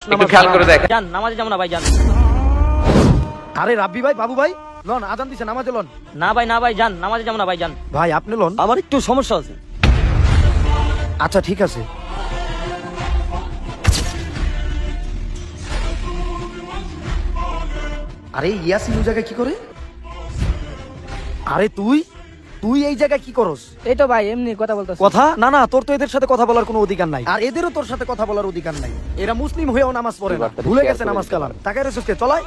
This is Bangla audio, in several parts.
একটু খেয়াল করে দেখেন। যান নামাজে যাবো না ভাই, যান। আরে রাব্বি ভাই, বাবু ভাই, লন আজান দিছে, নামাজে লন। না ভাই যান, নামাজে যাবো না ভাই, যান। ভাই আপনি লন। আমার একটু সমস্যা আছে। আচ্ছা ঠিক আছে। আরে ইয়াসিন ওই জায়গায় কি করে? আরে তুই এই জায়গায় কি করস? এই তো ভাই এমনি কথা বলতেছি। কথা না না, তোর তো এদের সাথে কথা বলার কোনো অধিকার নাই, আর এদেরও তোর সাথে কথা বলার অধিকার নাই। এরা মুসলিম হয়েও নামাজ পড়ে না, ভুলে গেছে নামাজ কালাম। তাকে রেসুসকে চলাই।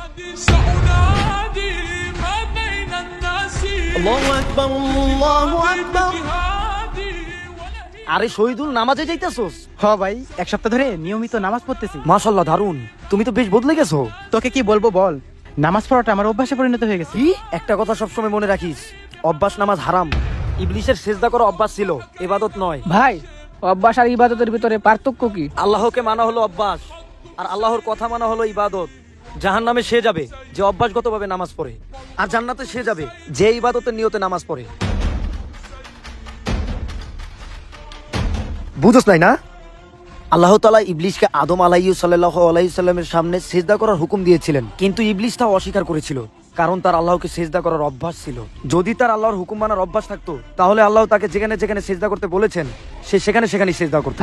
আরে শহীদুল, নামাজে যাইতাছস? হ ভাই, এক সপ্তাহ ধরে নিয়মিত নামাজ পড়তেছি। মাশাআল্লাহ, দারুন। তুমি তো বেশ বদলে গেছো। তোকে কি বলবো বল, নামাজ পড়াটা আমার অভ্যাসে পরিণত হয়ে গেছে। কি? একটা কথা সবসময় মনে রাখিস, অভ্যাস নামাজ হারাম। ইবলিসের সিজদা করা অভ্যাস ছিল, ইবাদত নয়। ভাই, অভ্যাস আর ইবাদতের ভিতরে পার্থক্য কি? আল্লাহকে মানা হলো অভ্যাস, আর আল্লাহর কথা মানা হলো ইবাদত। জাহান্নামে সে যাবে যে অভ্যাসগতভাবে নামাজ পড়ে, আর জান্নাতে সে যাবে যে ইবাদতের নিয়তে নামাজ পড়ে। বুঝছ নাই না? আল্লাহ তাআলা ইবলিসকে আদম সাল্লাল্লাহু আলাইহি সাল্লামের সামনে সিজদা করার হুকুম দিয়েছিলেন, কিন্তু ইবলিস তা অস্বীকার করেছিল, কারণ তার আল্লাহকে সিজদা করার অভ্যাস ছিল। যদি তার আল্লাহর হুকুম মানার অভ্যাস থাকতো, তাহলে আল্লাহ তাকে যেখানে যেখানে সিজদা করতে বলেছেন সে সেখানে সেখানে সিজদা করত।